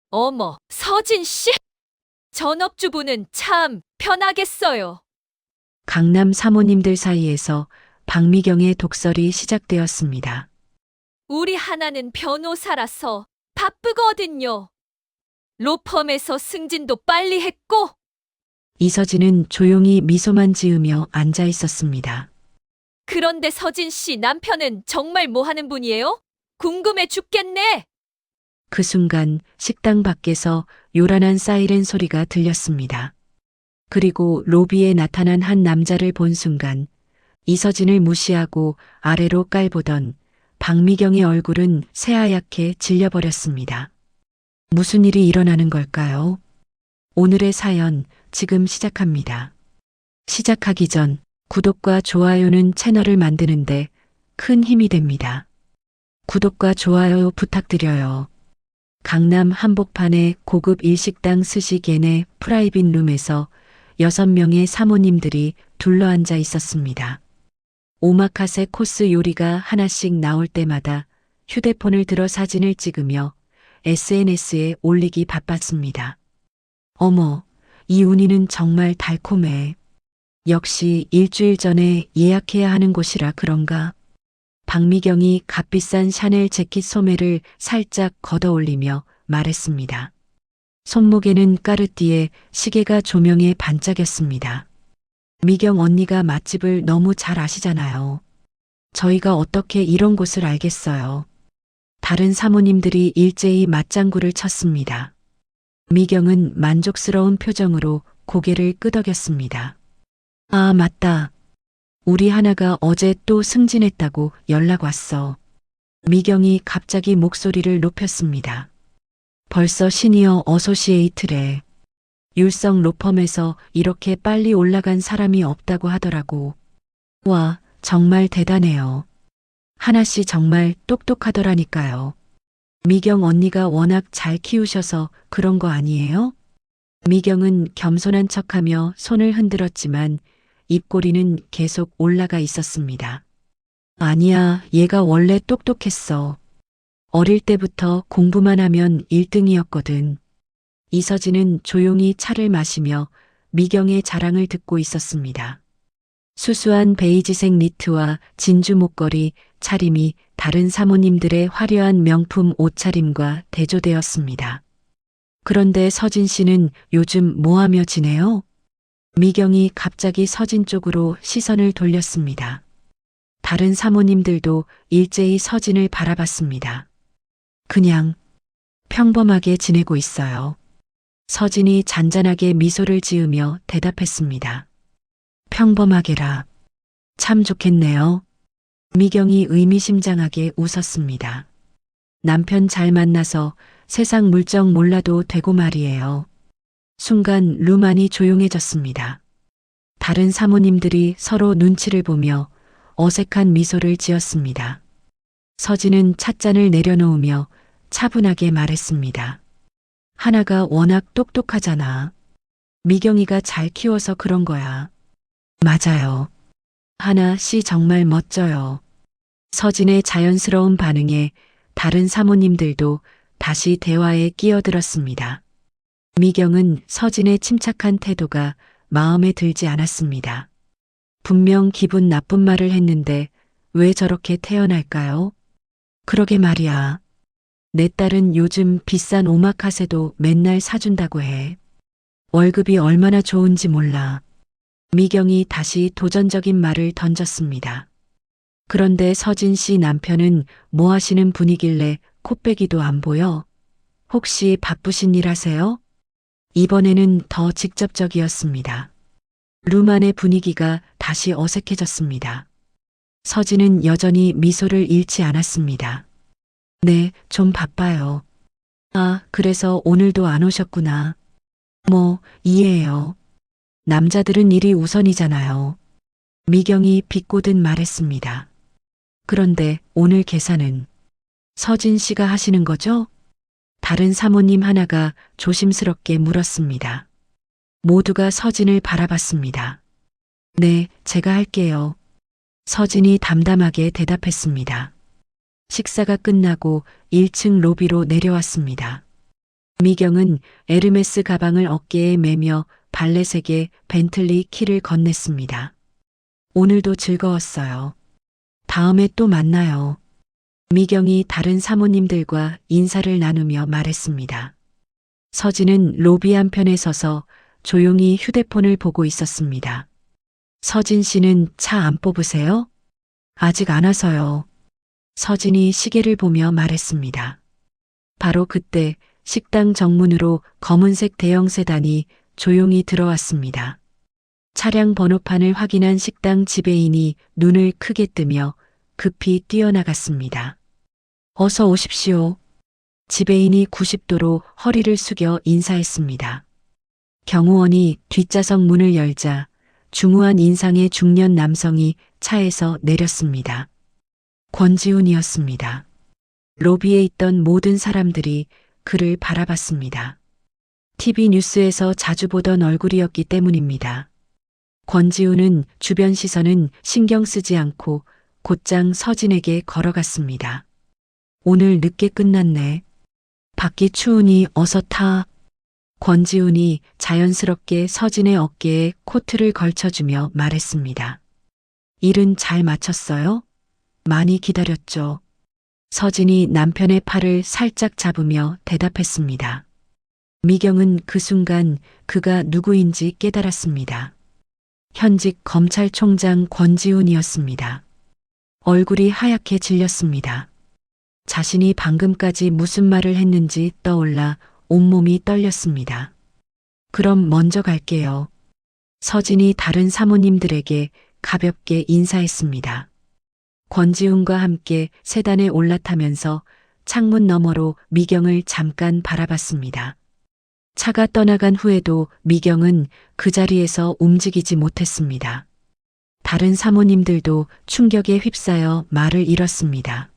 어머, 서진 씨? 전업주부는 참 편하겠어요. 강남 사모님들 사이에서 박미경의 독설이 시작되었습니다. 우리 하나는 변호사라서 바쁘거든요. 로펌에서 승진도 빨리 했고, 이서진은 조용히 미소만 지으며 앉아 있었습니다. 그런데 서진 씨 남편은 정말 뭐 하는 분이에요? 궁금해 죽겠네. 그 순간 식당 밖에서 요란한 사이렌 소리가 들렸습니다. 그리고 로비에 나타난 한 남자를 본 순간 이서진을 무시하고 아래로 깔보던 박미경의 얼굴은 새하얗게 질려버렸습니다. 무슨 일이 일어나는 걸까요? 오늘의 사연 지금 시작합니다. 시작하기 전 구독과 좋아요는 채널을 만드는데 큰 힘이 됩니다. 구독과 좋아요 부탁드려요. 강남 한복판의 고급 일식당 스시겐의 프라이빗 룸에서 6명의 사모님들이 둘러앉아 있었습니다. 오마카세 코스 요리가 하나씩 나올 때마다 휴대폰을 들어 사진을 찍으며 SNS에 올리기 바빴습니다. 어머, 이 우니는 정말 달콤해. 역시 일주일 전에 예약해야 하는 곳이라 그런가? 박미경이 값비싼 샤넬 재킷 소매를 살짝 걷어 올리며 말했습니다. 손목에는 까르띠에 시계가 조명에 반짝였습니다. 미경 언니가 맛집을 너무 잘 아시잖아요. 저희가 어떻게 이런 곳을 알겠어요. 다른 사모님들이 일제히 맞장구를 쳤습니다. 미경은 만족스러운 표정으로 고개를 끄덕였습니다. 아, 맞다. 우리 하나가 어제 또 승진했다고 연락 왔어. 미경이 갑자기 목소리를 높였습니다. 벌써 시니어 어소시에이트래. 율성 로펌에서 이렇게 빨리 올라간 사람이 없다고 하더라고. 와, 정말 대단해요. 하나씨 정말 똑똑하더라니까요. 미경 언니가 워낙 잘 키우셔서 그런 거 아니에요? 미경은 겸손한 척하며 손을 흔들었지만 입꼬리는 계속 올라가 있었습니다. 아니야, 얘가 원래 똑똑했어. 어릴 때부터 공부만 하면 1등이었거든. 이서진은 조용히 차를 마시며 미경의 자랑을 듣고 있었습니다. 수수한 베이지색 니트와 진주 목걸이, 차림이 다른 사모님들의 화려한 명품 옷차림과 대조되었습니다. 그런데 서진 씨는 요즘 뭐 하며 지내요? 미경이 갑자기 서진 쪽으로 시선을 돌렸습니다. 다른 사모님들도 일제히 서진을 바라봤습니다. 그냥 평범하게 지내고 있어요. 서진이 잔잔하게 미소를 지으며 대답했습니다. 평범하게라. 참 좋겠네요. 미경이 의미심장하게 웃었습니다. 남편 잘 만나서 세상 물정 몰라도 되고 말이에요. 순간 룸 안이 조용해졌습니다. 다른 사모님들이 서로 눈치를 보며 어색한 미소를 지었습니다. 서진은 찻잔을 내려놓으며 차분하게 말했습니다. 하나가 워낙 똑똑하잖아. 미경이가 잘 키워서 그런 거야. 맞아요. 하나 씨 정말 멋져요. 서진의 자연스러운 반응에 다른 사모님들도 다시 대화에 끼어들었습니다. 미경은 서진의 침착한 태도가 마음에 들지 않았습니다. 분명 기분 나쁜 말을 했는데 왜 저렇게 태어날까요? 그러게 말이야. 내 딸은 요즘 비싼 오마카세도 맨날 사준다고 해. 월급이 얼마나 좋은지 몰라. 미경이 다시 도전적인 말을 던졌습니다. 그런데 서진 씨 남편은 뭐 하시는 분이길래 코빼기도 안 보여? 혹시 바쁘신 일 하세요? 이번에는 더 직접적이었습니다. 룸 안의 분위기가 다시 어색해졌습니다. 서진은 여전히 미소를 잃지 않았습니다. 네, 좀 바빠요. 아, 그래서 오늘도 안 오셨구나. 뭐, 이해해요. 남자들은 일이 우선이잖아요. 미경이 비꼬듯 말했습니다. 그런데 오늘 계산은 서진 씨가 하시는 거죠? 다른 사모님 하나가 조심스럽게 물었습니다. 모두가 서진을 바라봤습니다. 네, 제가 할게요. 서진이 담담하게 대답했습니다. 식사가 끝나고 1층 로비로 내려왔습니다. 미경은 에르메스 가방을 어깨에 매며 발렛에게 벤틀리 키를 건넸습니다. 오늘도 즐거웠어요. 다음에 또 만나요. 미경이 다른 사모님들과 인사를 나누며 말했습니다. 서진은 로비 한편에 서서 조용히 휴대폰을 보고 있었습니다. 서진 씨는 차 안 뽑으세요? 아직 안 와서요. 서진이 시계를 보며 말했습니다. 바로 그때 식당 정문으로 검은색 대형 세단이 조용히 들어왔습니다. 차량 번호판을 확인한 식당 지배인이 눈을 크게 뜨며 급히 뛰어나갔습니다. 어서 오십시오. 지배인이 90도로 허리를 숙여 인사했습니다. 경호원이 뒷좌석 문을 열자 중후한 인상의 중년 남성이 차에서 내렸습니다. 권지훈이었습니다. 로비에 있던 모든 사람들이 그를 바라봤습니다. TV 뉴스에서 자주 보던 얼굴이었기 때문입니다. 권지훈은 주변 시선은 신경 쓰지 않고 곧장 서진에게 걸어갔습니다. 오늘 늦게 끝났네. 밖이 추우니 어서 타. 권지훈이 자연스럽게 서진의 어깨에 코트를 걸쳐주며 말했습니다. 일은 잘 마쳤어요? 많이 기다렸죠. 서진이 남편의 팔을 살짝 잡으며 대답했습니다. 미경은 그 순간 그가 누구인지 깨달았습니다. 현직 검찰총장 권지훈이었습니다. 얼굴이 하얗게 질렸습니다. 자신이 방금까지 무슨 말을 했는지 떠올라 온몸이 떨렸습니다. 그럼 먼저 갈게요. 서진이 다른 사모님들에게 가볍게 인사했습니다. 권지훈과 함께 세단에 올라타면서 창문 너머로 미경을 잠깐 바라봤습니다. 차가 떠나간 후에도 미경은 그 자리에서 움직이지 못했습니다. 다른 사모님들도 충격에 휩싸여 말을 잃었습니다.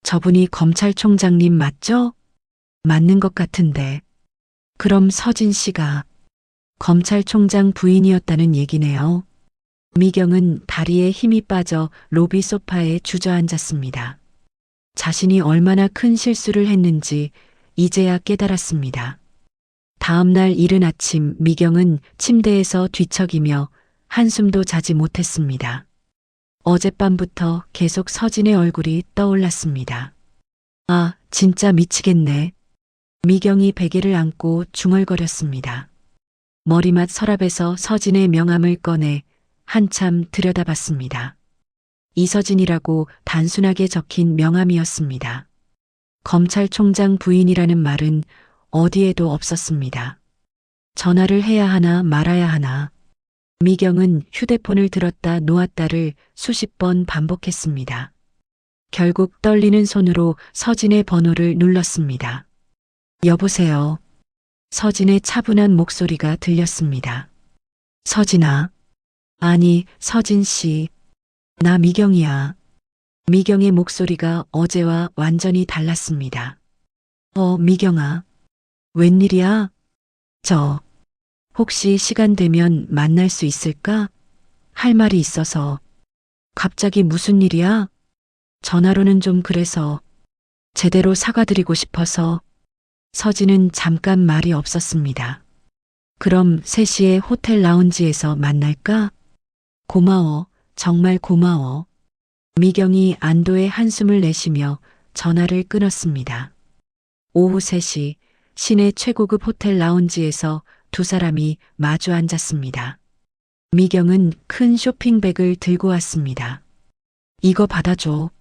저분이 검찰총장님 맞죠? 맞는 것 같은데. 그럼 서진 씨가 검찰총장 부인이었다는 얘기네요. 미경은 다리에 힘이 빠져 로비 소파에 주저앉았습니다. 자신이 얼마나 큰 실수를 했는지 이제야 깨달았습니다. 다음 날 이른 아침 미경은 침대에서 뒤척이며 한숨도 자지 못했습니다. 어젯밤부터 계속 서진의 얼굴이 떠올랐습니다. 아, 진짜 미치겠네. 미경이 베개를 안고 중얼거렸습니다. 머리맡 서랍에서 서진의 명함을 꺼내 한참 들여다봤습니다. 이서진이라고 단순하게 적힌 명함이었습니다. 검찰총장 부인이라는 말은 어디에도 없었습니다. 전화를 해야 하나 말아야 하나. 미경은 휴대폰을 들었다 놓았다를 수십 번 반복했습니다. 결국 떨리는 손으로 서진의 번호를 눌렀습니다. 여보세요. 서진의 차분한 목소리가 들렸습니다. 서진아. 아니, 서진 씨. 나 미경이야. 미경의 목소리가 어제와 완전히 달랐습니다. 미경아. 웬일이야? 혹시 시간 되면 만날 수 있을까? 할 말이 있어서. 갑자기 무슨 일이야? 전화로는 좀 그래서. 제대로 사과드리고 싶어서. 서진은 잠깐 말이 없었습니다. 그럼 3시에 호텔 라운지에서 만날까? 고마워. 정말 고마워. 미경이 안도의 한숨을 내쉬며 전화를 끊었습니다. 오후 3시 시내 최고급 호텔 라운지에서 두 사람이 마주 앉았습니다. 미경은 큰 쇼핑백을 들고 왔습니다. 이거 받아줘.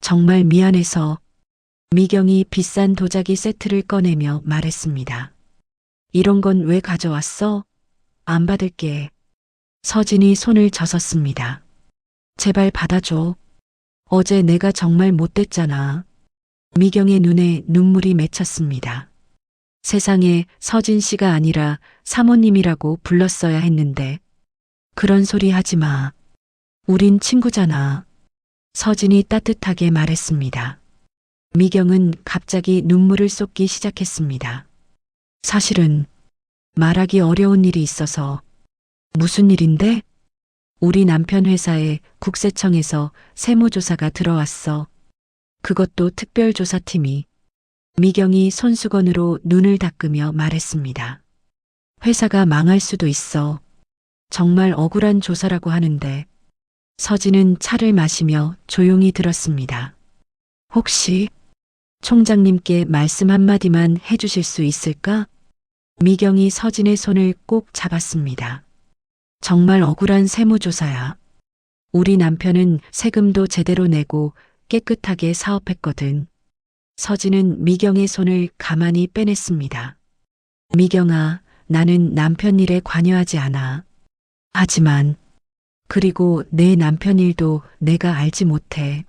정말 미안해서. 미경이 비싼 도자기 세트를 꺼내며 말했습니다. 이런 건 왜 가져왔어? 안 받을게. 서진이 손을 저었습니다. 제발 받아줘. 어제 내가 정말 못됐잖아. 미경의 눈에 눈물이 맺혔습니다. 세상에 서진 씨가 아니라 사모님이라고 불렀어야 했는데. 그런 소리 하지 마. 우린 친구잖아. 서진이 따뜻하게 말했습니다. 미경은 갑자기 눈물을 쏟기 시작했습니다. 사실은 말하기 어려운 일이 있어서. 무슨 일인데? 우리 남편 회사에 국세청에서 세무조사가 들어왔어. 그것도 특별조사팀이. 미경이 손수건으로 눈을 닦으며 말했습니다. 회사가 망할 수도 있어. 정말 억울한 조사라고 하는데. 서진은 차를 마시며 조용히 들었습니다. 혹시 총장님께 말씀 한마디만 해주실 수 있을까? 미경이 서진의 손을 꼭 잡았습니다. 정말 억울한 세무조사야. 우리 남편은 세금도 제대로 내고 깨끗하게 사업했거든. 서진은 미경의 손을 가만히 빼냈습니다. 미경아, 나는 남편 일에 관여하지 않아. 하지만, 그리고 내 남편 일도 내가 알지 못해.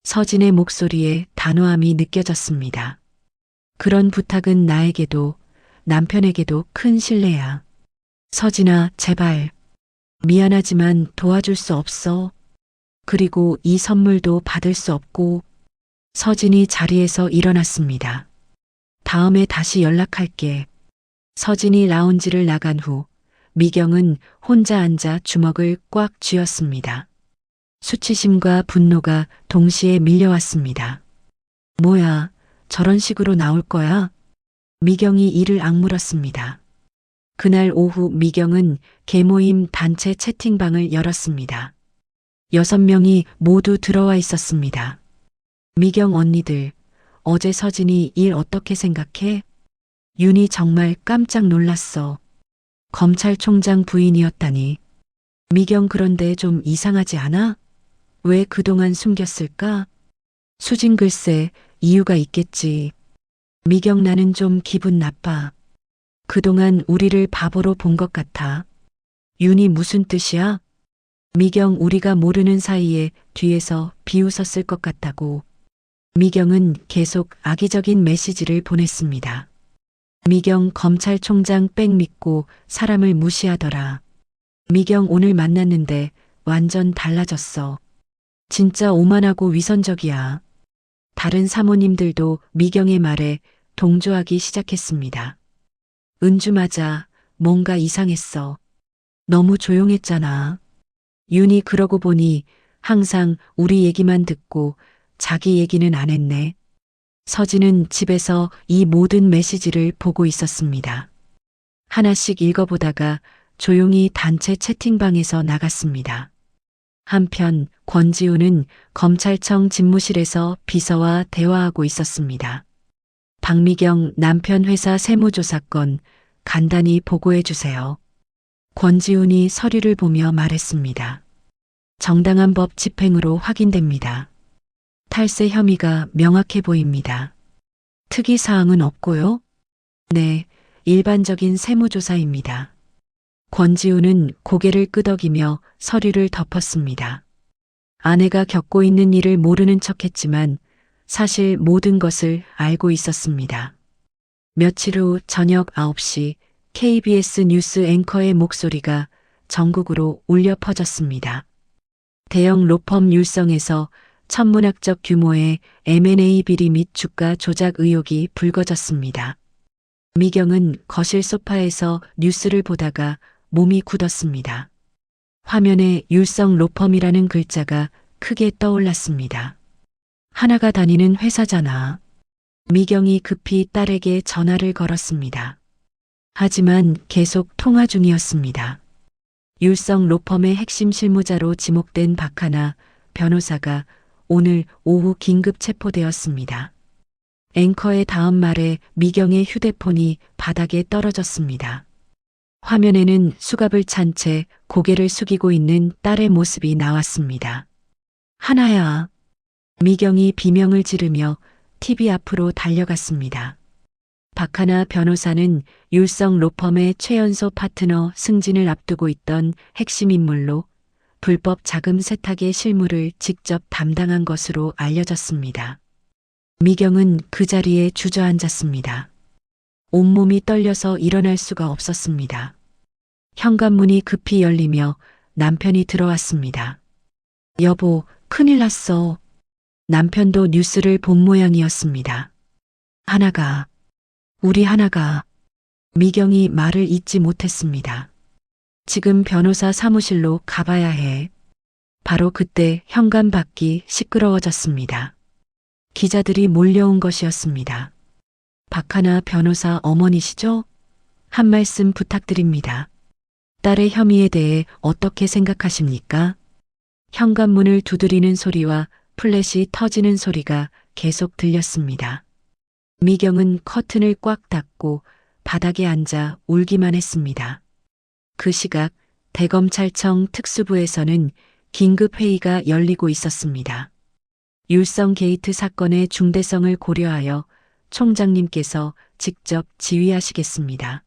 서진의 목소리에 단호함이 느껴졌습니다. 그런 부탁은 나에게도 남편에게도 큰 신뢰야. 서진아, 제발. 미안하지만 도와줄 수 없어. 그리고 이 선물도 받을 수 없고. 서진이 자리에서 일어났습니다. 다음에 다시 연락할게. 서진이 라운지를 나간 후 미경은 혼자 앉아 주먹을 꽉 쥐었습니다. 수치심과 분노가 동시에 밀려왔습니다. 뭐야, 저런 식으로 나올 거야? 미경이 이를 악물었습니다. 그날 오후 미경은 계모임 단체 채팅방을 열었습니다. 6명이 모두 들어와 있었습니다. 미경 언니들, 어제 서진이 일 어떻게 생각해? 윤이 정말 깜짝 놀랐어. 검찰총장 부인이었다니. 미경 그런데 좀 이상하지 않아? 왜 그동안 숨겼을까? 수진 글쎄, 이유가 있겠지. 미경 나는 좀 기분 나빠. 그동안 우리를 바보로 본 것 같아. 윤이 무슨 뜻이야? 미경 우리가 모르는 사이에 뒤에서 비웃었을 것 같다고. 미경은 계속 악의적인 메시지를 보냈습니다. 미경 검찰총장 백 믿고 사람을 무시하더라. 미경 오늘 만났는데 완전 달라졌어. 진짜 오만하고 위선적이야. 다른 사모님들도 미경의 말에 동조하기 시작했습니다. 은주 맞아. 뭔가 이상했어. 너무 조용했잖아. 윤이 그러고 보니 항상 우리 얘기만 듣고 자기 얘기는 안 했네. 서진은 집에서 이 모든 메시지를 보고 있었습니다. 하나씩 읽어보다가 조용히 단체 채팅방에서 나갔습니다. 한편 권지우는 검찰청 집무실에서 비서와 대화하고 있었습니다. 박미경 남편 회사 세무조사 건 간단히 보고해 주세요. 권지훈이 서류를 보며 말했습니다. 정당한 법 집행으로 확인됩니다. 탈세 혐의가 명확해 보입니다. 특이 사항은 없고요. 네, 일반적인 세무조사입니다. 권지우는 고개를 끄덕이며 서류를 덮었습니다. 아내가 겪고 있는 일을 모르는 척했지만 사실 모든 것을 알고 있었습니다. 며칠 후 저녁 9시 KBS 뉴스 앵커의 목소리가 전국으로 울려 퍼졌습니다. 대형 로펌 율성에서 천문학적 규모의 M&A 비리 및 주가 조작 의혹이 불거졌습니다. 미경은 거실 소파에서 뉴스를 보다가 몸이 굳었습니다. 화면에 율성 로펌이라는 글자가 크게 떠올랐습니다. 하나가 다니는 회사잖아. 미경이 급히 딸에게 전화를 걸었습니다. 하지만 계속 통화 중이었습니다. 율성 로펌의 핵심 실무자로 지목된 박하나 변호사가 오늘 오후 긴급 체포되었습니다. 앵커의 다음 말에 미경의 휴대폰이 바닥에 떨어졌습니다. 화면에는 수갑을 찬 채 고개를 숙이고 있는 딸의 모습이 나왔습니다. 하나야. 미경이 비명을 지르며 TV 앞으로 달려갔습니다. 박하나 변호사는 율성 로펌의 최연소 파트너 승진을 앞두고 있던 핵심 인물로 불법 자금 세탁의 실무를 직접 담당한 것으로 알려졌습니다. 미경은 그 자리에 주저앉았습니다. 온몸이 떨려서 일어날 수가 없었습니다. 현관문이 급히 열리며 남편이 들어왔습니다. 여보, 큰일 났어. 남편도 뉴스를 본 모양이었습니다. 하나가, 우리 하나가. 미경이 말을 잇지 못했습니다. 지금 변호사 사무실로 가봐야 해. 바로 그때 현관 밖이 시끄러워졌습니다. 기자들이 몰려온 것이었습니다. 박하나 변호사 어머니시죠? 한 말씀 부탁드립니다. 딸의 혐의에 대해 어떻게 생각하십니까? 현관문을 두드리는 소리와 플랫이 터지는 소리가 계속 들렸습니다. 미경은 커튼을 꽉 닫고 바닥에 앉아 울기만 했습니다. 그 시각 대검찰청 특수부에서는 긴급 회의가 열리고 있었습니다. 율성 게이트 사건의 중대성을 고려하여 총장님께서 직접 지휘하시겠습니다.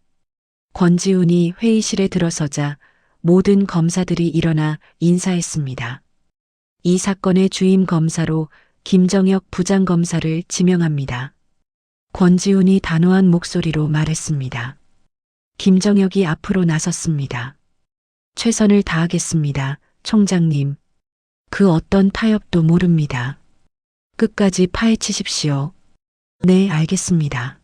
권지훈이 회의실에 들어서자 모든 검사들이 일어나 인사했습니다. 이 사건의 주임 검사로 김정혁 부장검사를 지명합니다. 권지훈이 단호한 목소리로 말했습니다. 김정혁이 앞으로 나섰습니다. 최선을 다하겠습니다, 총장님. 그 어떤 타협도 모릅니다. 끝까지 파헤치십시오. 네, 알겠습니다.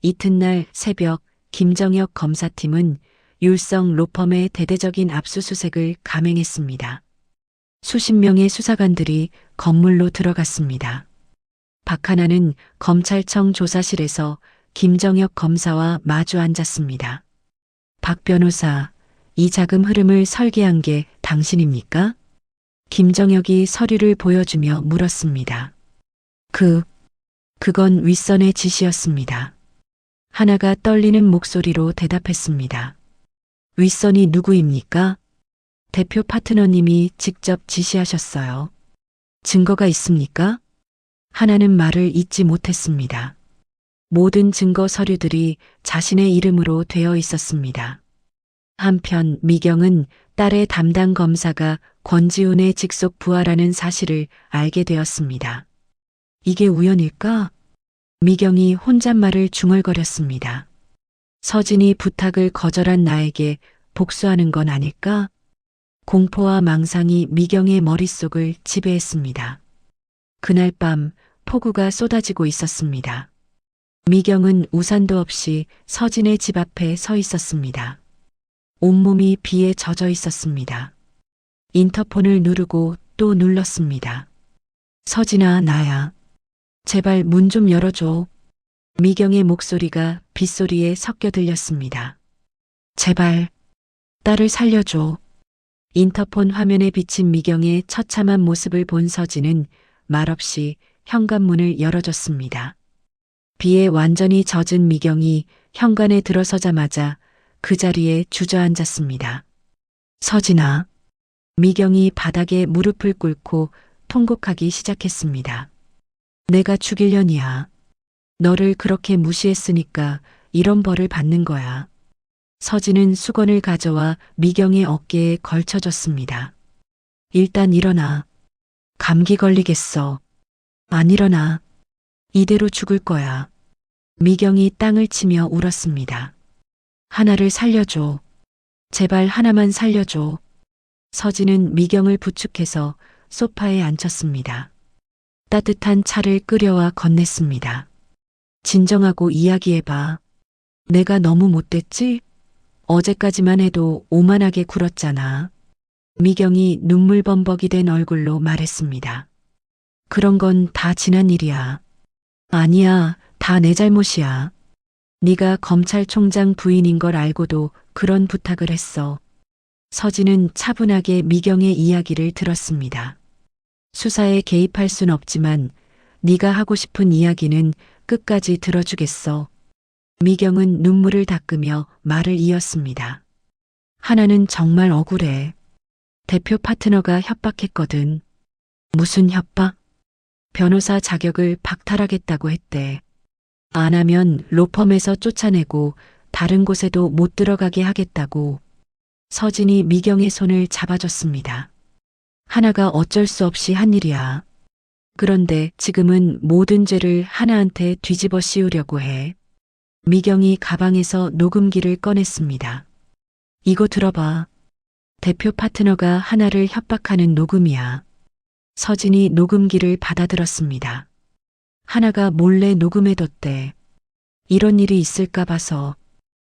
이튿날 새벽 김정혁 검사팀은 율성 로펌의 대대적인 압수수색을 감행했습니다. 수십 명의 수사관들이 건물로 들어갔습니다. 박하나는 검찰청 조사실에서 김정혁 검사와 마주 앉았습니다. 박 변호사, 이 자금 흐름을 설계한 게 당신입니까? 김정혁이 서류를 보여주며 물었습니다. 그건 윗선의 지시였습니다. 하나가 떨리는 목소리로 대답했습니다. 윗선이 누구입니까? 대표 파트너님이 직접 지시하셨어요. 증거가 있습니까? 하나는 말을 잇지 못했습니다. 모든 증거 서류들이 자신의 이름으로 되어 있었습니다. 한편 미경은 딸의 담당 검사가 권지훈의 직속 부하라는 사실을 알게 되었습니다. 이게 우연일까? 미경이 혼잣말을 중얼거렸습니다. 서진이 부탁을 거절한 나에게 복수하는 건 아닐까? 공포와 망상이 미경의 머릿속을 지배했습니다. 그날 밤 폭우가 쏟아지고 있었습니다. 미경은 우산도 없이 서진의 집 앞에 서 있었습니다. 온몸이 비에 젖어 있었습니다. 인터폰을 누르고 또 눌렀습니다. 서진아, 나야. 제발 문 좀 열어줘. 미경의 목소리가 빗소리에 섞여 들렸습니다. 제발, 딸을 살려줘. 인터폰 화면에 비친 미경의 처참한 모습을 본 서진은 말없이 현관문을 열어줬습니다. 비에 완전히 젖은 미경이 현관에 들어서자마자 그 자리에 주저앉았습니다. 서진아. 미경이 바닥에 무릎을 꿇고 통곡하기 시작했습니다. 내가 죽일년이야. 너를 그렇게 무시했으니까 이런 벌을 받는 거야. 서진은 수건을 가져와 미경의 어깨에 걸쳐줬습니다. 일단 일어나. 감기 걸리겠어. 안 일어나. 이대로 죽을 거야. 미경이 땅을 치며 울었습니다. 하나를 살려줘. 제발 하나만 살려줘. 서진은 미경을 부축해서 소파에 앉혔습니다. 따뜻한 차를 끓여와 건넸습니다. 진정하고 이야기해봐. 내가 너무 못됐지? 어제까지만 해도 오만하게 굴었잖아. 미경이 눈물범벅이 된 얼굴로 말했습니다. 그런 건 다 지난 일이야. 아니야, 다 내 잘못이야. 네가 검찰총장 부인인 걸 알고도 그런 부탁을 했어. 서진은 차분하게 미경의 이야기를 들었습니다. 수사에 개입할 순 없지만 네가 하고 싶은 이야기는 끝까지 들어주겠어. 미경은 눈물을 닦으며 말을 이었습니다. 하나는 정말 억울해. 대표 파트너가 협박했거든. 무슨 협박? 변호사 자격을 박탈하겠다고 했대. 안 하면 로펌에서 쫓아내고 다른 곳에도 못 들어가게 하겠다고. 서진이 미경의 손을 잡아줬습니다. 하나가 어쩔 수 없이 한 일이야. 그런데 지금은 모든 죄를 하나한테 뒤집어 씌우려고 해. 미경이 가방에서 녹음기를 꺼냈습니다. 이거 들어봐. 대표 파트너가 하나를 협박하는 녹음이야. 서진이 녹음기를 받아들었습니다. 하나가 몰래 녹음해뒀대. 이런 일이 있을까 봐서.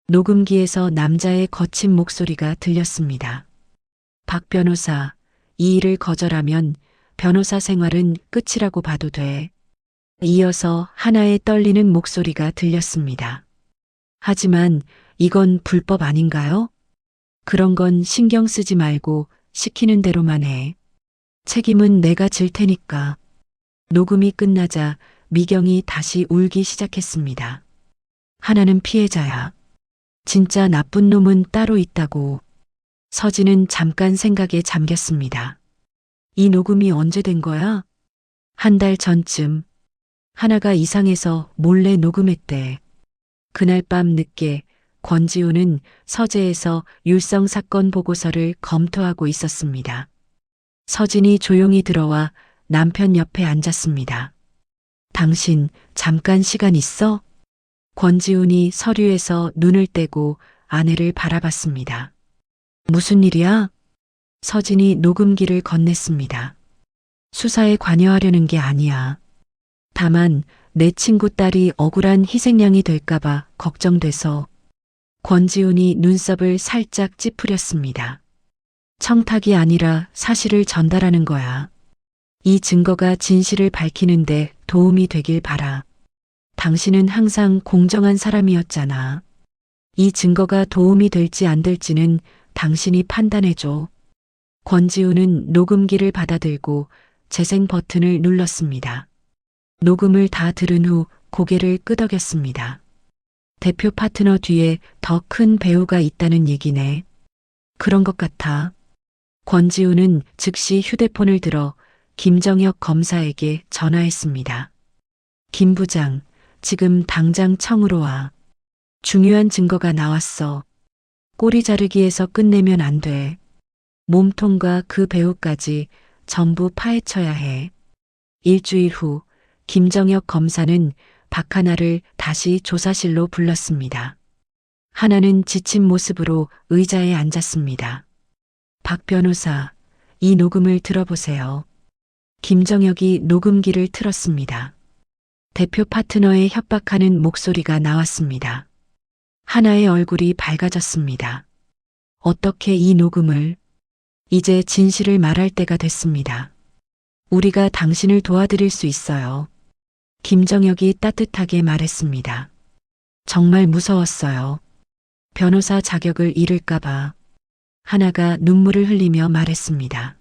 녹음기에서 남자의 거친 목소리가 들렸습니다. 박 변호사, 이 일을 거절하면 변호사 생활은 끝이라고 봐도 돼. 이어서 하나의 떨리는 목소리가 들렸습니다. 하지만 이건 불법 아닌가요? 그런 건 신경 쓰지 말고 시키는 대로만 해. 책임은 내가 질 테니까. 녹음이 끝나자 미경이 다시 울기 시작했습니다. 하나는 피해자야. 진짜 나쁜 놈은 따로 있다고. 서진은 잠깐 생각에 잠겼습니다. 이 녹음이 언제 된 거야? 한 달 전쯤. 하나가 이상해서 몰래 녹음했대. 그날 밤 늦게 권지우는 서재에서 율성 사건 보고서를 검토하고 있었습니다. 서진이 조용히 들어와 남편 옆에 앉았습니다. 당신 잠깐 시간 있어? 권지훈이 서류에서 눈을 떼고 아내를 바라봤습니다. 무슨 일이야? 서진이 녹음기를 건넸습니다. 수사에 관여하려는 게 아니야. 다만 내 친구 딸이 억울한 희생양이 될까봐 걱정돼서. 권지훈이 눈썹을 살짝 찌푸렸습니다. 청탁이 아니라 사실을 전달하는 거야. 이 증거가 진실을 밝히는데 도움이 되길 바라. 당신은 항상 공정한 사람이었잖아. 이 증거가 도움이 될지 안 될지는 당신이 판단해줘. 권지훈은 녹음기를 받아들고 재생 버튼을 눌렀습니다. 녹음을 다 들은 후 고개를 끄덕였습니다. 대표 파트너 뒤에 더 큰 배우가 있다는 얘기네. 그런 것 같아. 권지훈은 즉시 휴대폰을 들어 김정혁 검사에게 전화했습니다. 김 부장, 지금 당장 청으로 와. 중요한 증거가 나왔어. 꼬리 자르기에서 끝내면 안 돼. 몸통과 그 배우까지 전부 파헤쳐야 해. 일주일 후 김정혁 검사는 박하나를 다시 조사실로 불렀습니다. 하나는 지친 모습으로 의자에 앉았습니다. 박 변호사, 이 녹음을 들어보세요. 김정혁이 녹음기를 틀었습니다. 대표 파트너의 협박하는 목소리가 나왔습니다. 하나의 얼굴이 밝아졌습니다. 어떻게 이 녹음을? 이제 진실을 말할 때가 됐습니다. 우리가 당신을 도와드릴 수 있어요. 김정혁이 따뜻하게 말했습니다. 정말 무서웠어요. 변호사 자격을 잃을까봐. 하나가 눈물을 흘리며 말했습니다.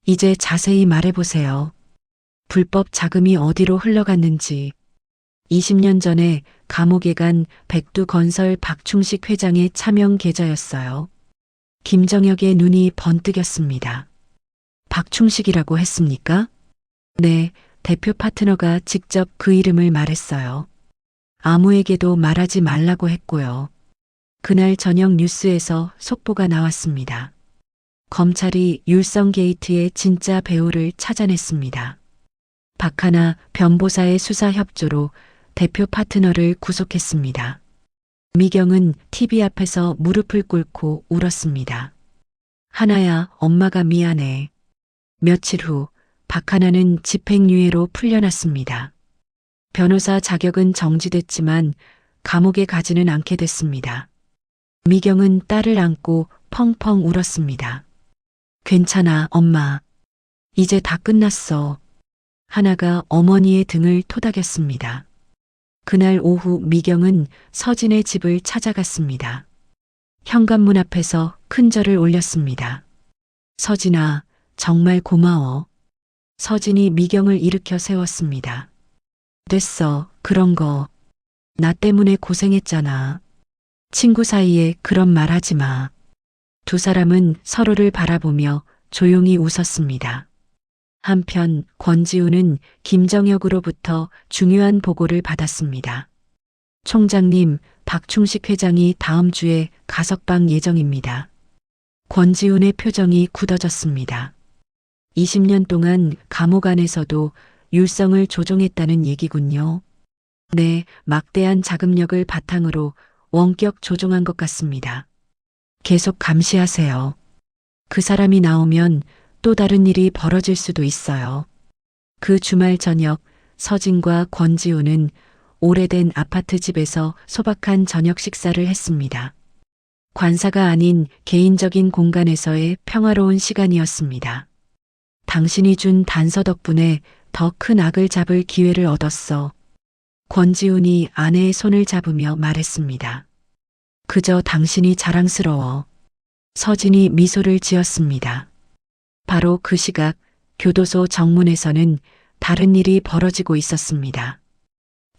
이제 자세히 말해보세요. 불법 자금이 어디로 흘러갔는지. 20년 전에 감옥에 간 백두건설 박충식 회장의 차명 계좌였어요. 김정혁의 눈이 번뜩였습니다. 박충식이라고 했습니까? 네, 대표 파트너가 직접 그 이름을 말했어요. 아무에게도 말하지 말라고 했고요. 그날 저녁 뉴스에서 속보가 나왔습니다. 검찰이 율성 게이트의 진짜 배우를 찾아냈습니다. 박하나 변보사의 수사 협조로 대표 파트너를 구속했습니다. 미경은 TV 앞에서 무릎을 꿇고 울었습니다. 하나야, 엄마가 미안해. 며칠 후 박하나는 집행유예로 풀려났습니다. 변호사 자격은 정지됐지만 감옥에 가지는 않게 됐습니다. 미경은 딸을 안고 펑펑 울었습니다. 괜찮아, 엄마. 이제 다 끝났어. 하나가 어머니의 등을 토닥였습니다. 그날 오후 미경은 서진의 집을 찾아갔습니다. 현관문 앞에서 큰 절을 올렸습니다. 서진아, 정말 고마워. 서진이 미경을 일으켜 세웠습니다. 됐어, 그런 거. 나 때문에 고생했잖아. 친구 사이에 그런 말 하지 마. 두 사람은 서로를 바라보며 조용히 웃었습니다. 한편 권지우는 김정혁으로부터 중요한 보고를 받았습니다. 총장님, 박충식 회장이 다음 주에 가석방 예정입니다. 권지훈의 표정이 굳어졌습니다. 20년 동안 감옥 안에서도 율성을 조종했다는 얘기군요. 네, 막대한 자금력을 바탕으로 원격 조종한 것 같습니다. 계속 감시하세요. 그 사람이 나오면 또 다른 일이 벌어질 수도 있어요. 그 주말 저녁 서진과 권지우는 오래된 아파트 집에서 소박한 저녁 식사를 했습니다. 관사가 아닌 개인적인 공간에서의 평화로운 시간이었습니다. 당신이 준 단서 덕분에 더 큰 악을 잡을 기회를 얻었어. 권지훈이 아내의 손을 잡으며 말했습니다. 그저 당신이 자랑스러워. 서진이 미소를 지었습니다. 바로 그 시각 교도소 정문에서는 다른 일이 벌어지고 있었습니다.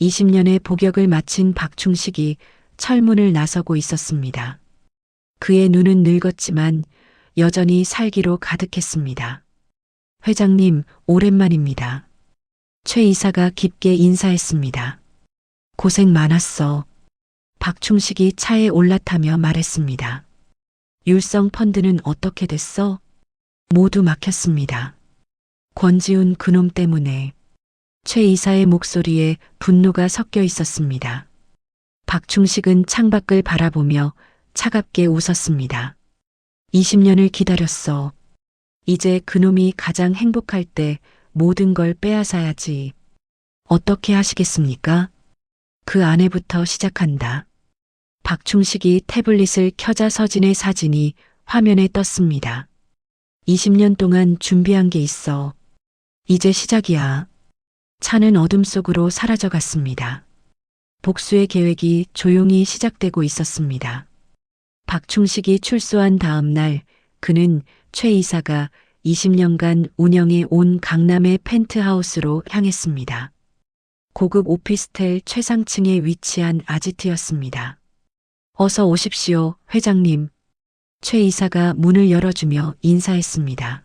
20년의 복역을 마친 박충식이 철문을 나서고 있었습니다. 그의 눈은 늙었지만 여전히 살기로 가득했습니다. 회장님, 오랜만입니다. 최 이사가 깊게 인사했습니다. 고생 많았어. 박충식이 차에 올라타며 말했습니다. 율성 펀드는 어떻게 됐어? 모두 막혔습니다. 권지훈 그놈 때문에. 최 이사의 목소리에 분노가 섞여 있었습니다. 박충식은 창밖을 바라보며 차갑게 웃었습니다. 20년을 기다렸어. 이제 그놈이 가장 행복할 때 모든 걸 빼앗아야지. 어떻게 하시겠습니까? 그 아내부터 시작한다. 박충식이 태블릿을 켜자 서진의 사진이 화면에 떴습니다. 20년 동안 준비한 게 있어. 이제 시작이야. 차는 어둠 속으로 사라져갔습니다. 복수의 계획이 조용히 시작되고 있었습니다. 박충식이 출소한 다음 날 그는 최 이사가 20년간 운영해 온 강남의 펜트하우스로 향했습니다. 고급 오피스텔 최상층에 위치한 아지트였습니다. 어서 오십시오, 회장님. 최 이사가 문을 열어주며 인사했습니다.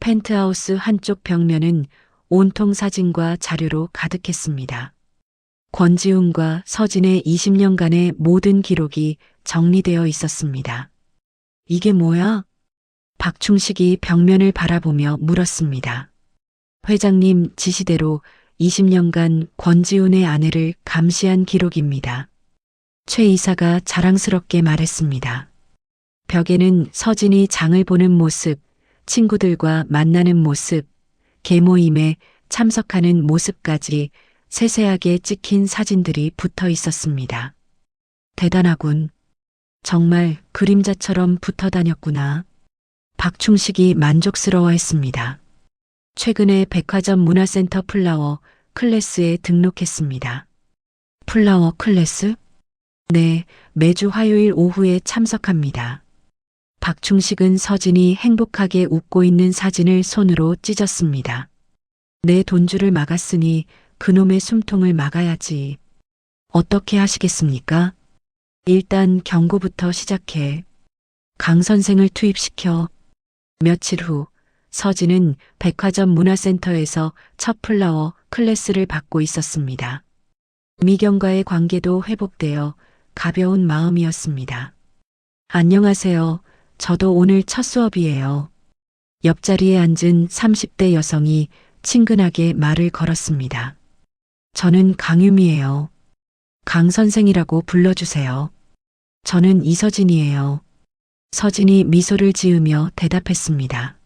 펜트하우스 한쪽 벽면은 온통 사진과 자료로 가득했습니다. 권지훈과 서진의 20년간의 모든 기록이 정리되어 있었습니다. 이게 뭐야? 박충식이 벽면을 바라보며 물었습니다. 회장님 지시대로 20년간 권지훈의 아내를 감시한 기록입니다. 최 이사가 자랑스럽게 말했습니다. 벽에는 서진이 장을 보는 모습, 친구들과 만나는 모습, 개모임에 참석하는 모습까지 세세하게 찍힌 사진들이 붙어 있었습니다. 대단하군. 정말 그림자처럼 붙어 다녔구나. 박충식이 만족스러워했습니다. 최근에 백화점 문화센터 플라워 클래스에 등록했습니다. 플라워 클래스? 네, 매주 화요일 오후에 참석합니다. 박충식은 서진이 행복하게 웃고 있는 사진을 손으로 찢었습니다. 내 돈줄을 막았으니 그놈의 숨통을 막아야지. 어떻게 하시겠습니까? 일단 경고부터 시작해. 강 선생을 투입시켜. 며칠 후 서진은 백화점 문화센터에서 첫 플라워 클래스를 받고 있었습니다. 미경과의 관계도 회복되어 가벼운 마음이었습니다. 안녕하세요. 저도 오늘 첫 수업이에요. 옆자리에 앉은 30대 여성이 친근하게 말을 걸었습니다. 저는 강유미예요. 강 선생이라고 불러주세요. 저는 이서진이에요. 서진이 미소를 지으며 대답했습니다.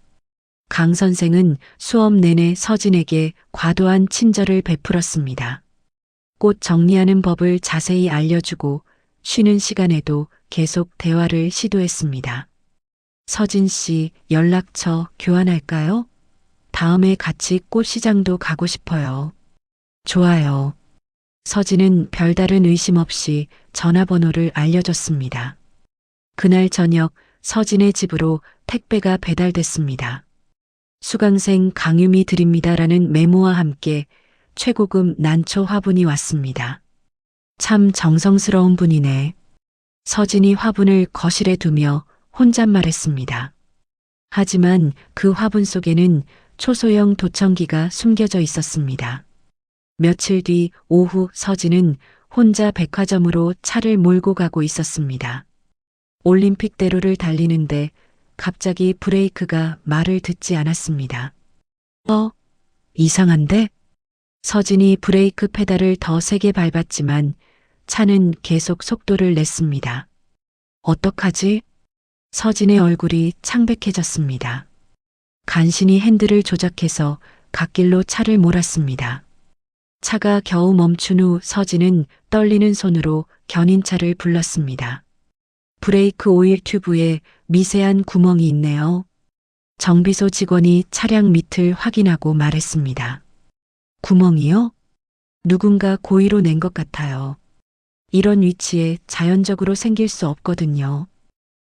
강 선생은 수업 내내 서진에게 과도한 친절을 베풀었습니다. 꽃 정리하는 법을 자세히 알려주고 쉬는 시간에도 계속 대화를 시도했습니다. 서진 씨 연락처 교환할까요? 다음에 같이 꽃시장도 가고 싶어요. 좋아요. 서진은 별다른 의심 없이 전화번호를 알려줬습니다. 그날 저녁 서진의 집으로 택배가 배달됐습니다. 수강생 강유미 드립니다라는 메모와 함께 최고급 난초 화분이 왔습니다. 참 정성스러운 분이네. 서진이 화분을 거실에 두며 혼잣말했습니다. 하지만 그 화분 속에는 초소형 도청기가 숨겨져 있었습니다. 며칠 뒤 오후 서진은 혼자 백화점으로 차를 몰고 가고 있었습니다. 올림픽대로를 달리는데 갑자기 브레이크가 말을 듣지 않았습니다. 이상한데? 서진이 브레이크 페달을 더 세게 밟았지만 차는 계속 속도를 냈습니다. 어떡하지? 서진의 얼굴이 창백해졌습니다. 간신히 핸들을 조작해서 갓길로 차를 몰았습니다. 차가 겨우 멈춘 후 서진은 떨리는 손으로 견인차를 불렀습니다. 브레이크 오일 튜브에 미세한 구멍이 있네요. 정비소 직원이 차량 밑을 확인하고 말했습니다. 구멍이요? 누군가 고의로 낸 것 같아요. 이런 위치에 자연적으로 생길 수 없거든요.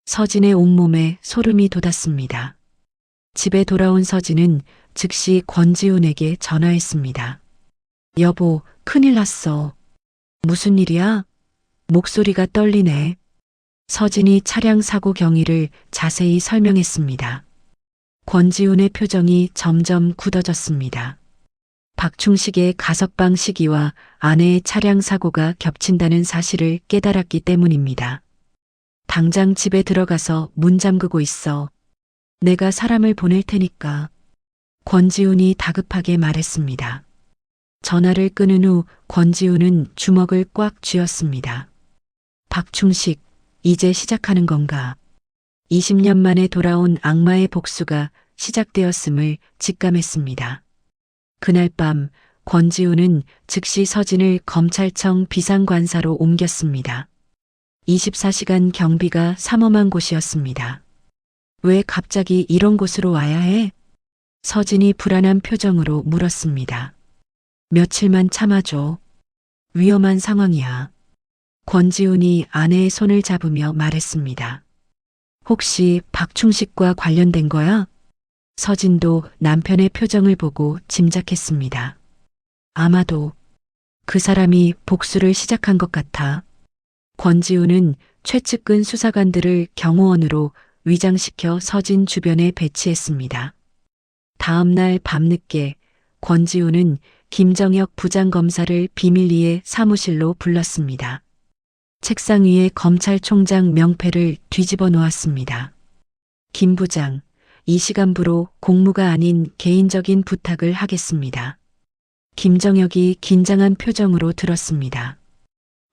서진의 온몸에 소름이 돋았습니다. 집에 돌아온 서진은 즉시 권지훈에게 전화했습니다. 여보, 큰일 났어. 무슨 일이야? 목소리가 떨리네. 서진이 차량 사고 경위를 자세히 설명했습니다. 권지훈의 표정이 점점 굳어졌습니다. 박충식의 가석방 시기와 아내의 차량 사고가 겹친다는 사실을 깨달았기 때문입니다. 당장 집에 들어가서 문 잠그고 있어. 내가 사람을 보낼 테니까. 권지훈이 다급하게 말했습니다. 전화를 끊은 후 권지훈은 주먹을 꽉 쥐었습니다. 박충식, 이제 시작하는 건가? 20년 만에 돌아온 악마의 복수가 시작되었음을 직감했습니다. 그날 밤 권지훈은 즉시 서진을 검찰청 비상관사로 옮겼습니다. 24시간 경비가 삼엄한 곳이었습니다. 왜 갑자기 이런 곳으로 와야 해? 서진이 불안한 표정으로 물었습니다. 며칠만 참아줘. 위험한 상황이야. 권지훈이 아내의 손을 잡으며 말했습니다. 혹시 박충식과 관련된 거야? 서진도 남편의 표정을 보고 짐작했습니다. 아마도 그 사람이 복수를 시작한 것 같아. 권지훈은 최측근 수사관들을 경호원으로 위장시켜 서진 주변에 배치했습니다. 다음 날 밤늦게 권지훈은 김정혁 부장검사를 비밀리에 사무실로 불렀습니다. 책상 위에 검찰총장 명패를 뒤집어 놓았습니다. 김 부장, 이 시간부로 공무가 아닌 개인적인 부탁을 하겠습니다. 김정혁이 긴장한 표정으로 들었습니다.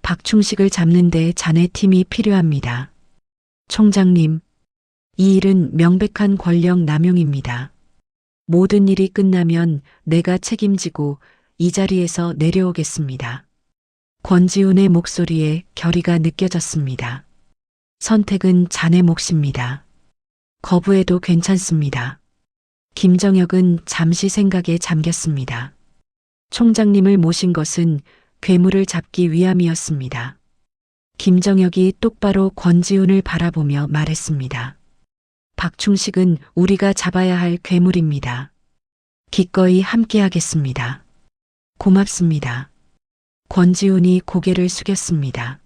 박충식을 잡는데 자네 팀이 필요합니다. 총장님, 이 일은 명백한 권력 남용입니다. 모든 일이 끝나면 내가 책임지고 이 자리에서 내려오겠습니다. 권지훈의 목소리에 결의가 느껴졌습니다. 선택은 자네 몫입니다. 거부해도 괜찮습니다. 김정혁은 잠시 생각에 잠겼습니다. 총장님을 모신 것은 괴물을 잡기 위함이었습니다. 김정혁이 똑바로 권지훈을 바라보며 말했습니다. 박충식은 우리가 잡아야 할 괴물입니다. 기꺼이 함께하겠습니다. 고맙습니다. 권지훈이 고개를 숙였습니다.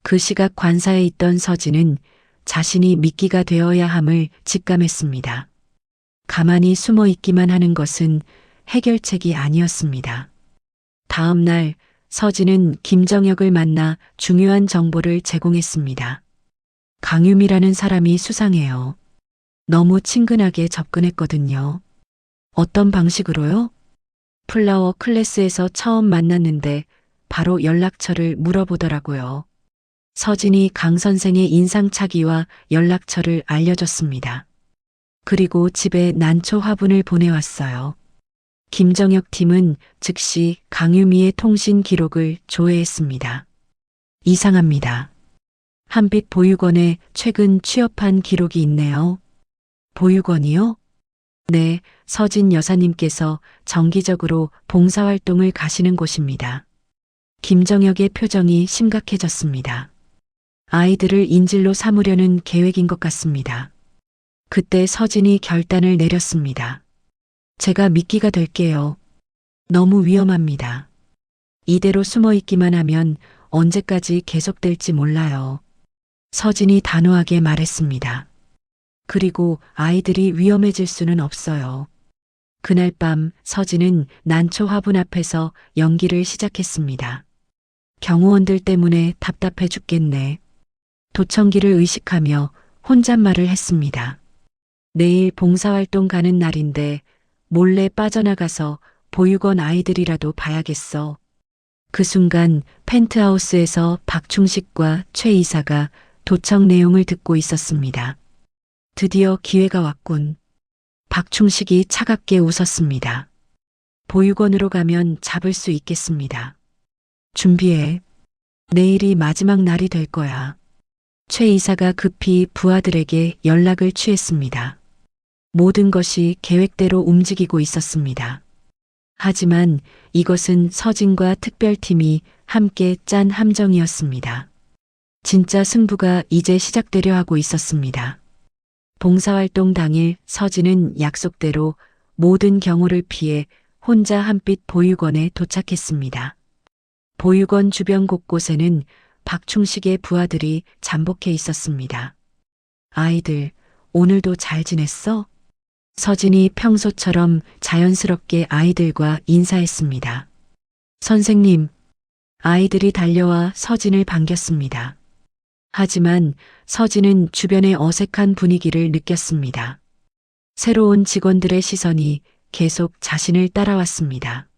그 시각 관사에 있던 서진은 자신이 미끼가 되어야 함을 직감했습니다. 가만히 숨어 있기만 하는 것은 해결책이 아니었습니다. 다음 날 서진은 김정혁을 만나 중요한 정보를 제공했습니다. 강유미라는 사람이 수상해요. 너무 친근하게 접근했거든요. 어떤 방식으로요? 플라워 클래스에서 처음 만났는데 바로 연락처를 물어보더라고요. 서진이 강 선생의 인상착의와 연락처를 알려줬습니다. 그리고 집에 난초 화분을 보내왔어요. 김정혁 팀은 즉시 강유미의 통신 기록을 조회했습니다. 이상합니다. 한빛 보육원에 최근 취업한 기록이 있네요. 보육원이요? 네, 서진 여사님께서 정기적으로 봉사활동을 가시는 곳입니다. 김정혁의 표정이 심각해졌습니다. 아이들을 인질로 삼으려는 계획인 것 같습니다. 그때 서진이 결단을 내렸습니다. 제가 미끼가 될게요. 너무 위험합니다. 이대로 숨어 있기만 하면 언제까지 계속될지 몰라요. 서진이 단호하게 말했습니다. 그리고 아이들이 위험해질 수는 없어요. 그날 밤 서진은 난초 화분 앞에서 연기를 시작했습니다. 경호원들 때문에 답답해 죽겠네. 도청기를 의식하며 혼잣말을 했습니다. 내일 봉사활동 가는 날인데 몰래 빠져나가서 보육원 아이들이라도 봐야겠어. 그 순간 펜트하우스에서 박충식과 최 이사가 도청 내용을 듣고 있었습니다. 드디어 기회가 왔군. 박충식이 차갑게 웃었습니다. 보육원으로 가면 잡을 수 있겠습니다. 준비해. 내일이 마지막 날이 될 거야. 최 이사가 급히 부하들에게 연락을 취했습니다. 모든 것이 계획대로 움직이고 있었습니다. 하지만 이것은 서진과 특별팀이 함께 짠 함정이었습니다. 진짜 승부가 이제 시작되려 하고 있었습니다. 봉사활동 당일 서진은 약속대로 모든 경호를 피해 혼자 한빛 보육원에 도착했습니다. 보육원 주변 곳곳에는 박충식의 부하들이 잠복해 있었습니다. 아이들, 오늘도 잘 지냈어? 서진이 평소처럼 자연스럽게 아이들과 인사했습니다. 선생님, 아이들이 달려와 서진을 반겼습니다. 하지만 서진은 주변의 어색한 분위기를 느꼈습니다. 새로운 직원들의 시선이 계속 자신을 따라왔습니다.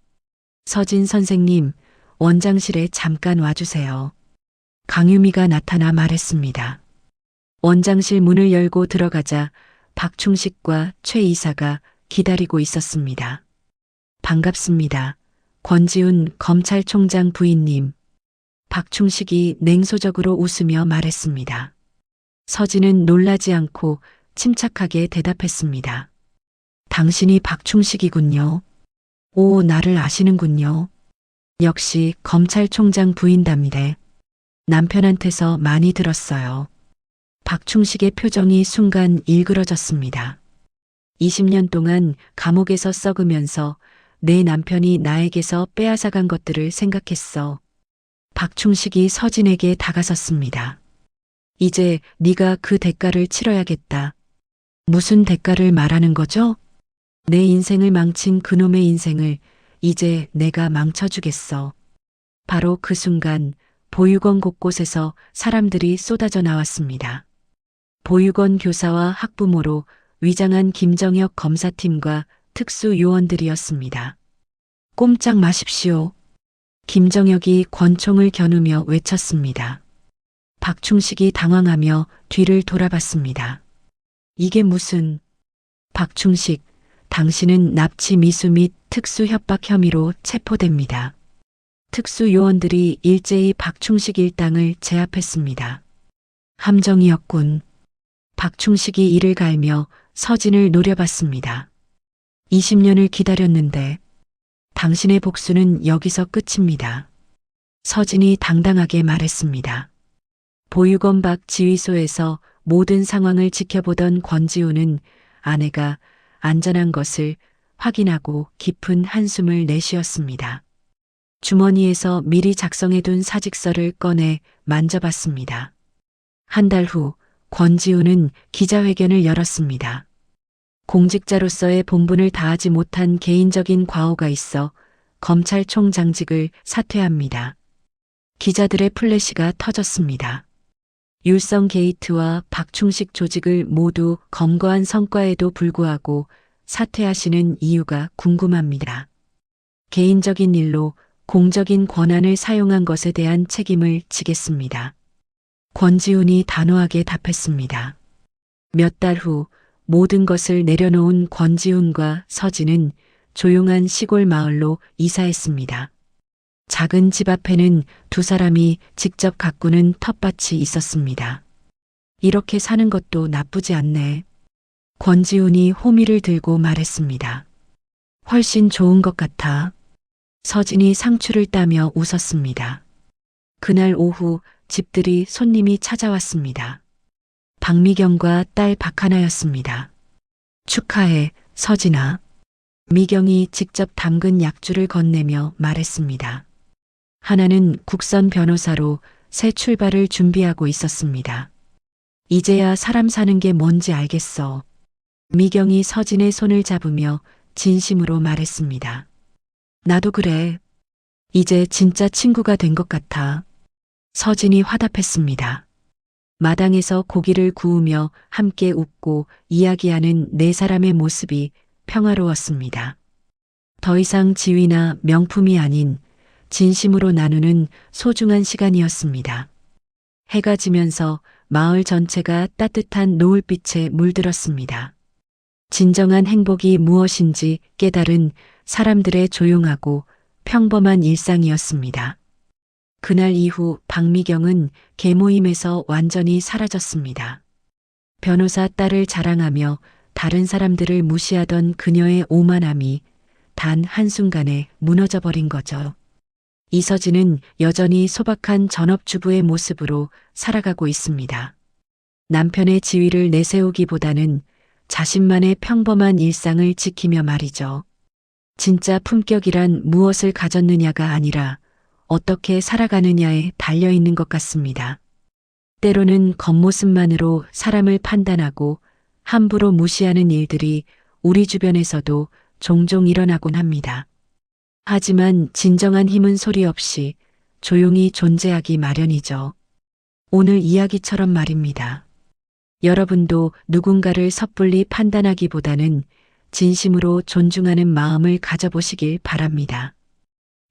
서진 선생님, 원장실에 잠깐 와주세요. 강유미가 나타나 말했습니다. 원장실 문을 열고 들어가자 박충식과 최 이사가 기다리고 있었습니다. 반갑습니다. 권지훈 검찰총장 부인님. 박충식이 냉소적으로 웃으며 말했습니다. 서진은 놀라지 않고 침착하게 대답했습니다. 당신이 박충식이군요. 오, 나를 아시는군요. 역시 검찰총장 부인답니다. 남편한테서 많이 들었어요. 박충식의 표정이 순간 일그러졌습니다. 20년 동안 감옥에서 썩으면서 내 남편이 나에게서 빼앗아간 것들을 생각했어. 박충식이 서진에게 다가섰습니다. 이제 네가 그 대가를 치러야겠다. 무슨 대가를 말하는 거죠? 내 인생을 망친 그놈의 인생을 이제 내가 망쳐주겠어. 바로 그 순간 보육원 곳곳에서 사람들이 쏟아져 나왔습니다. 보육원 교사와 학부모로 위장한 김정혁 검사팀과 특수요원들이었습니다. 꼼짝 마십시오. 김정혁이 권총을 겨누며 외쳤습니다. 박충식이 당황하며 뒤를 돌아봤습니다. 이게 무슨... 박충식, 당신은 납치 미수 및 특수 협박 혐의로 체포됩니다. 특수요원들이 일제히 박충식 일당을 제압했습니다. 함정이었군. 박충식이 이를 갈며 서진을 노려봤습니다. 20년을 기다렸는데 당신의 복수는 여기서 끝입니다. 서진이 당당하게 말했습니다. 보육원 밖 지휘소에서 모든 상황을 지켜보던 권지우는 아내가 안전한 것을 확인하고 깊은 한숨을 내쉬었습니다. 주머니에서 미리 작성해둔 사직서를 꺼내 만져봤습니다. 한 달 후 권지우는 기자회견을 열었습니다. 공직자로서의 본분을 다하지 못한 개인적인 과오가 있어 검찰총장직을 사퇴합니다. 기자들의 플래시가 터졌습니다. 율성 게이트와 박충식 조직을 모두 검거한 성과에도 불구하고 사퇴하시는 이유가 궁금합니다. 개인적인 일로 공적인 권한을 사용한 것에 대한 책임을 지겠습니다. 권지훈이 단호하게 답했습니다. 몇 달 후 모든 것을 내려놓은 권지훈과 서진은 조용한 시골 마을로 이사했습니다. 작은 집 앞에는 두 사람이 직접 가꾸는 텃밭이 있었습니다. 이렇게 사는 것도 나쁘지 않네. 권지훈이 호미를 들고 말했습니다. 훨씬 좋은 것 같아. 서진이 상추를 따며 웃었습니다. 그날 오후 집들이 손님이 찾아왔습니다. 박미경과 딸 박하나였습니다. 축하해, 서진아. 미경이 직접 담근 약주를 건네며 말했습니다. 하나는 국선 변호사로 새 출발을 준비하고 있었습니다. 이제야 사람 사는 게 뭔지 알겠어. 미경이 서진의 손을 잡으며 진심으로 말했습니다. 나도 그래. 이제 진짜 친구가 된 것 같아. 서진이 화답했습니다. 마당에서 고기를 구우며 함께 웃고 이야기하는 네 사람의 모습이 평화로웠습니다. 더 이상 지위나 명품이 아닌 진심으로 나누는 소중한 시간이었습니다. 해가 지면서 마을 전체가 따뜻한 노을빛에 물들었습니다. 진정한 행복이 무엇인지 깨달은 사람들의 조용하고 평범한 일상이었습니다. 그날 이후 박미경은 계모임에서 완전히 사라졌습니다. 변호사 딸을 자랑하며 다른 사람들을 무시하던 그녀의 오만함이 단 한순간에 무너져 버린 거죠. 이서진은 여전히 소박한 전업주부의 모습으로 살아가고 있습니다. 남편의 지위를 내세우기보다는 자신만의 평범한 일상을 지키며 말이죠. 진짜 품격이란 무엇을 가졌느냐가 아니라 어떻게 살아가느냐에 달려 있는 것 같습니다. 때로는 겉모습만으로 사람을 판단하고 함부로 무시하는 일들이 우리 주변에서도 종종 일어나곤 합니다. 하지만 진정한 힘은 소리 없이 조용히 존재하기 마련이죠. 오늘 이야기처럼 말입니다. 여러분도 누군가를 섣불리 판단하기보다는 진심으로 존중하는 마음을 가져보시길 바랍니다.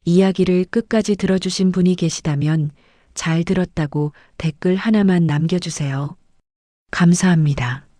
이야기를 끝까지 들어주신 분이 계시다면 잘 들었다고 댓글 하나만 남겨주세요. 감사합니다.